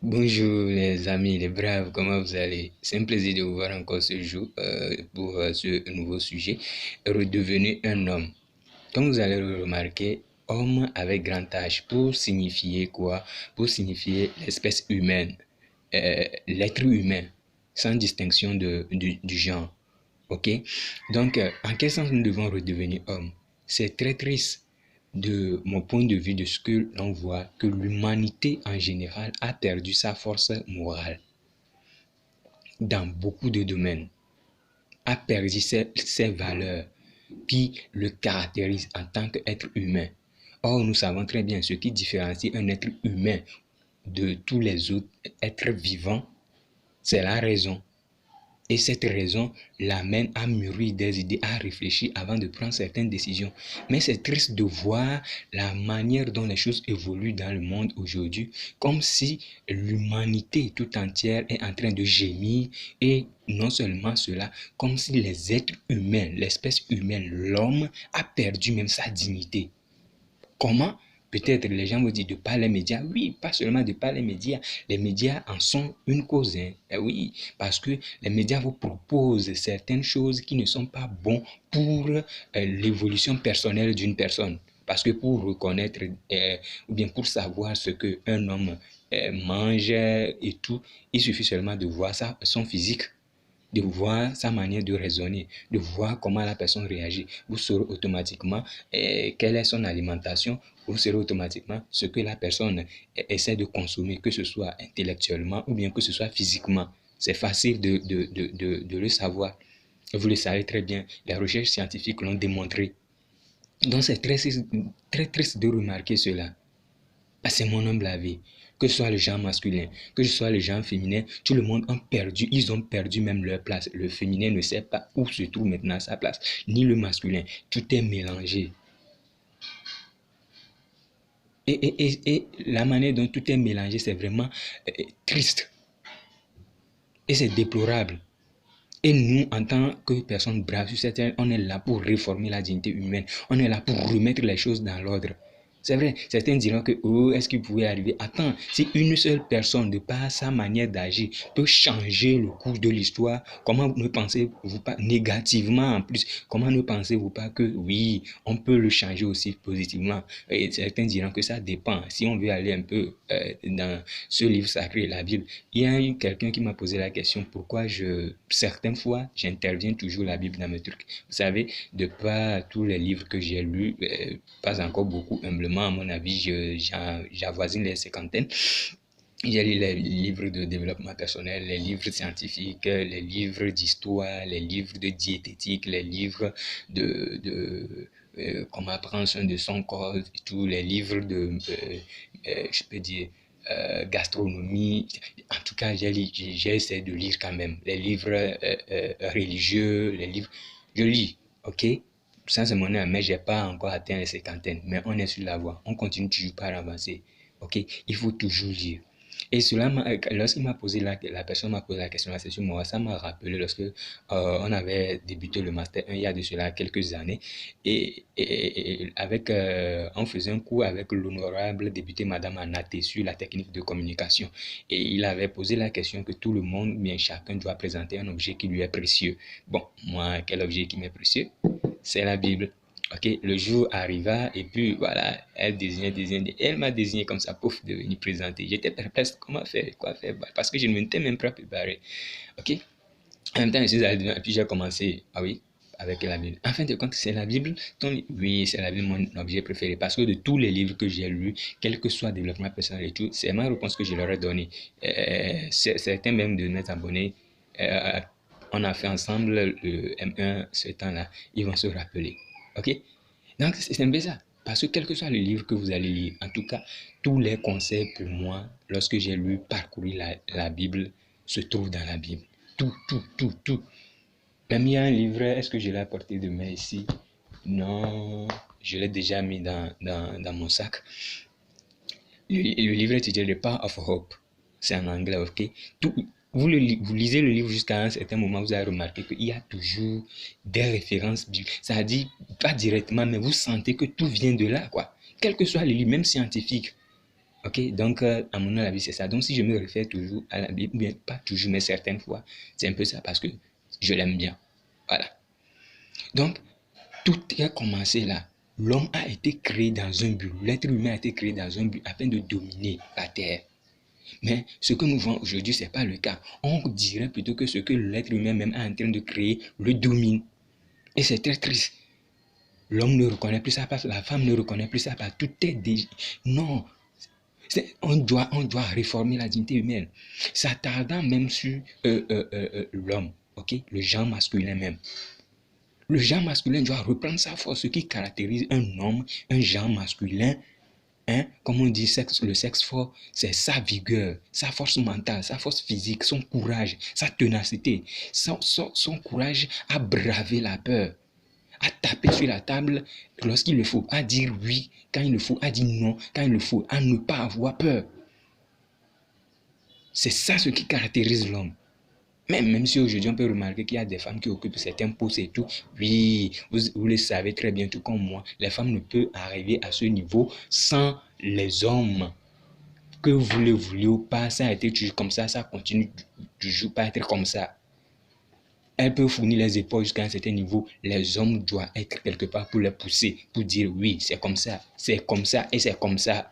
Bonjour les amis, les braves, comment vous allez? C'est un plaisir de vous voir encore ce jour pour ce nouveau sujet. Redevenu un homme. Comme vous allez le remarquer, homme avec grand H pour signifier quoi? Pour signifier l'espèce humaine, l'être humain, sans distinction du genre. Ok? Donc, en quel sens nous devons redevenir hommes? C'est très triste de mon point de vue de ce que l'on voit que l'humanité en général a perdu sa force morale dans beaucoup de domaines, a perdu ses valeurs qui le caractérisent en tant qu'être humain. Or, nous savons très bien ce qui différencie un être humain de tous les autres êtres vivants, c'est la raison. Et cette raison l'amène à mûrir des idées, à réfléchir avant de prendre certaines décisions. Mais c'est triste de voir la manière dont les choses évoluent dans le monde aujourd'hui, comme si l'humanité tout entière est en train de gémir et non seulement cela, comme si les êtres humains, l'espèce humaine, l'homme a perdu même sa dignité. Comment? Peut-être les gens vont dire de par les médias. Oui, pas seulement de par les médias. Les médias en sont une cause. Oui, parce que les médias vous proposent certaines choses qui ne sont pas bonnes pour l'évolution personnelle d'une personne. Parce que pour reconnaître ou bien pour savoir ce qu'un homme mange et tout, il suffit seulement de voir ça, son physique, de voir sa manière de raisonner, de voir comment la personne réagit. Vous saurez automatiquement quelle est son alimentation, vous saurez automatiquement ce que la personne essaie de consommer, que ce soit intellectuellement ou bien que ce soit physiquement. C'est facile de le savoir. Vous le savez très bien, les recherches scientifiques l'ont démontré. Donc c'est très triste de remarquer cela. Ah, c'est mon humble avis. Que ce soit le genre masculin, que ce soit le genre féminin, tout le monde a perdu, ils ont perdu même leur place. Le féminin ne sait pas où se trouve maintenant sa place, ni le masculin. Tout est mélangé. Et la manière dont tout est mélangé, c'est vraiment triste. Et c'est déplorable. Et nous, en tant que personnes braves sur cette terre, on est là pour réformer la dignité humaine. On est là pour remettre les choses dans l'ordre. C'est vrai, certains diront que, oh, est-ce qu'il pouvait arriver? Attends, si une seule personne, de par sa manière d'agir, peut changer le cours de l'histoire, comment ne pensez-vous pas négativement en plus? Comment ne pensez-vous pas que, oui, on peut le changer aussi positivement? Et certains diront que ça dépend. Si on veut aller un peu dans ce livre sacré, la Bible, il y a eu quelqu'un qui m'a posé la question pourquoi certaines fois, j'interviens toujours la Bible dans mes trucs. Vous savez, de par tous les livres que j'ai lus, pas encore beaucoup, humblement, à mon avis, j'avoisine les cinquantaines. J'ai lu les livres de développement personnel, les livres scientifiques, les livres d'histoire, les livres de diététique, les livres de comment prendre soin de son corps, tous les livres je peux dire, gastronomie. En tout cas, j'ai essayé de lire quand même. Les livres religieux, les livres. Je lis, ok? Ça, c'est mon âme, mais je n'ai pas encore atteint les cinquantaines. Mais on est sur la voie. On continue toujours par avancer. Ok? Il faut toujours lire. Et cela, lorsqu'il m'a posé la personne m'a posé la question là, c'est sur moi, ça m'a rappelé lorsque on avait débuté le master 1 il y a de cela quelques années et avec on faisait un cours avec l'honorable député Madame Anaté sur la technique de communication et il avait posé la question que tout le monde, bien chacun doit présenter un objet qui lui est précieux. Bon, moi, quel objet qui m'est précieux? C'est la Bible. Ok, le jour arriva et puis voilà, elle désignait, elle m'a désigné comme ça, pouf, de venir présenter. J'étais perplexe, comment faire, quoi faire, parce que je ne m'étais même pas préparé. Ok, en même temps, je suis allé et puis j'ai commencé, ah oui, avec la Bible. En fin de compte, c'est la Bible, oui, c'est la Bible mon objet préféré, parce que de tous les livres que j'ai lus, quel que soit le développement personnel et tout, c'est ma réponse que je leur ai donnée. Certains même de mes abonnés, euh, on a fait ensemble le M1 ce temps-là, ils vont se rappeler. Ok? Donc, c'est un peu ça. Parce que quel que soit le livre que vous allez lire, en tout cas, tous les conseils pour moi, lorsque j'ai lu, parcouru la Bible, se trouvent dans la Bible. Tout, tout, tout, tout. Même il y a un livre, est-ce que je l'ai apporté de main ici? Non, je l'ai déjà mis dans mon sac. Le livre est intitulé The Power of Hope. C'est en anglais, ok? Tout, vous lisez le livre jusqu'à un certain moment, vous allez remarquer qu'il y a toujours des références bibliques. Ça dit pas directement, mais vous sentez que tout vient de là, quoi. Quel que soit le livre, même scientifique. Ok, donc à mon avis, c'est ça. Donc si je me réfère toujours à la Bible, bien pas toujours, mais certaines fois, c'est un peu ça parce que je l'aime bien. Voilà. Donc, tout a commencé là. L'homme a été créé dans un but. L'être humain a été créé dans un but afin de dominer la terre. Mais ce que nous voyons aujourd'hui, ce n'est pas le cas. On dirait plutôt que ce que l'être humain même est en train de créer le domine. Et c'est très triste. L'homme ne reconnaît plus sa part, la femme ne reconnaît plus sa part. Tout est déjà... Non, on doit réformer la dignité humaine. S'attardant même sur l'homme, ok, le genre masculin même. Le genre masculin doit reprendre sa force, ce qui caractérise un homme, un genre masculin. Hein, comme on dit, le sexe fort, c'est sa vigueur, sa force mentale, sa force physique, son courage, sa ténacité, son courage à braver la peur, à taper sur la table lorsqu'il le faut, à dire oui quand il le faut, à dire non quand il le faut, à ne pas avoir peur. C'est ça ce qui caractérise l'homme. Même si aujourd'hui on peut remarquer qu'il y a des femmes qui occupent certains postes et tout, oui, vous le savez très bien, tout comme moi, les femmes ne peuvent arriver à ce niveau sans les hommes. Que vous le vouliez ou pas, ça a été toujours comme ça continue toujours pas être comme ça. Elle peut fournir les épaules jusqu'à un certain niveau. Les hommes doivent être quelque part pour les pousser, pour dire oui, c'est comme ça et c'est comme ça.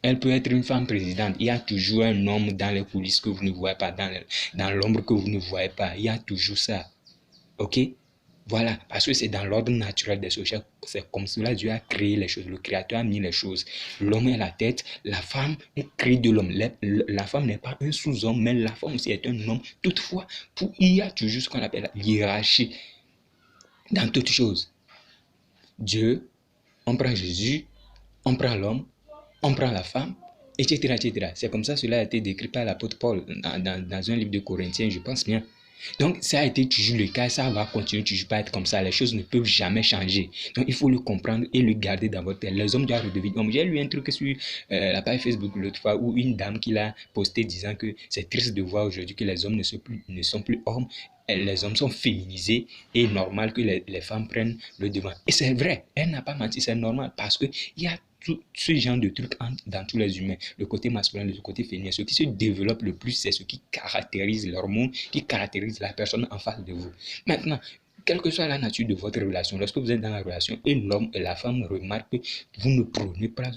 Elle peut être une femme présidente. Il y a toujours un homme dans les coulisses que vous ne voyez pas, dans l'ombre que vous ne voyez pas. Il y a toujours ça. Ok? Voilà, parce que c'est dans l'ordre naturel des choses. C'est comme cela Dieu a créé les choses. Le Créateur a mis les choses. L'homme est la tête, la femme est créée de l'homme. La femme n'est pas un sous-homme, mais la femme aussi est un homme. Toutefois, il y a toujours ce qu'on appelle la hiérarchie dans toutes choses. Dieu, on prend Jésus, on prend l'homme, on prend la femme, etc., etc. C'est comme ça cela a été décrit par l'apôtre Paul dans un livre de Corinthiens, je pense bien. Donc, ça a été toujours le cas, ça va continuer toujours pas être comme ça. Les choses ne peuvent jamais changer. Donc, il faut le comprendre et le garder dans votre tête. Les hommes doivent redevenir hommes. J'ai lu un truc sur la page Facebook l'autre fois où une dame qui l'a posté disant que c'est triste de voir aujourd'hui que les hommes ne sont plus hommes. Les hommes sont féminisés et normal que les femmes prennent le devant. Et c'est vrai, elle n'a pas menti, c'est normal parce qu'il y a tout ce genre de trucs dans tous les humains, le côté masculin, le côté féminin. Ce qui se développe le plus, c'est ce qui caractérise l'hormone, qui caractérise la personne en face de vous. Maintenant, quelle que soit la nature de votre relation, lorsque vous êtes dans la relation et l'homme et la femme remarquent que vous ne prenez pas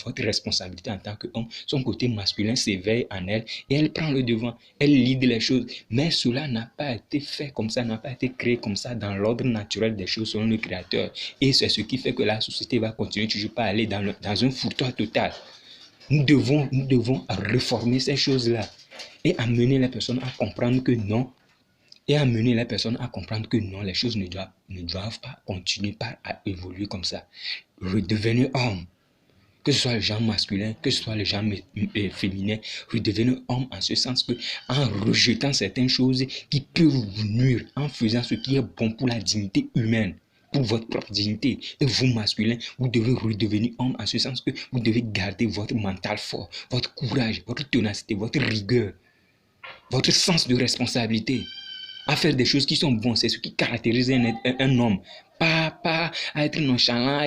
votre responsabilité en tant qu'homme, son côté masculin s'éveille en elle et elle prend le devant, elle lead les choses. Mais cela n'a pas été fait comme ça, n'a pas été créé comme ça dans l'ordre naturel des choses selon le Créateur. Et c'est ce qui fait que la société va continuer toujours pas à aller dans un foutoir total. Nous devons réformer ces choses-là et amener les personnes à comprendre que non, et amener les personnes à comprendre que non, les choses ne doivent pas continuer à évoluer comme ça. Redevenir homme, que ce soit le genre masculin, que ce soit le genre féminin, redevenir homme en ce sens que en rejetant certaines choses qui peuvent vous nuire, en faisant ce qui est bon pour la dignité humaine, pour votre propre dignité. Et vous, masculin, vous devez redevenir homme en ce sens que vous devez garder votre mental fort, votre courage, votre ténacité, votre rigueur, votre sens de responsabilité à faire des choses qui sont bonnes. C'est ce qui caractérise un homme. Pas à être nonchalant,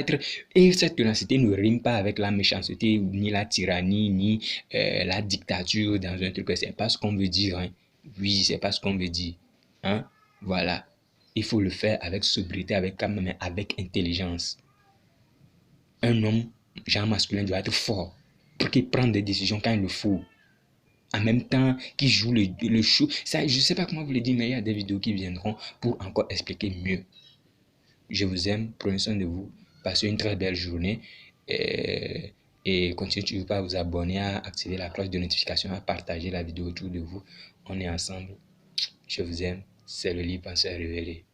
Et cette ténacité ne rime pas avec la méchanceté, ni la tyrannie, ni la dictature dans un truc. C'est pas ce qu'on veut dire. Hein. Oui, c'est pas ce qu'on veut dire. Hein? Voilà. Il faut le faire avec sobriété, avec calme, mais avec intelligence. Un homme, genre masculin, doit être fort pour qu'il prenne des décisions quand il le faut. En même temps qui joue le show. Ça, je ne sais pas comment vous le dire, mais il y a des vidéos qui viendront pour encore expliquer mieux. Je vous aime, prenez soin de vous, passez une très belle journée et continuez toujours pas à vous abonner, à activer la cloche de notification, à partager la vidéo autour de vous. On est ensemble. Je vous aime. C'est le livre Pensée à révéler.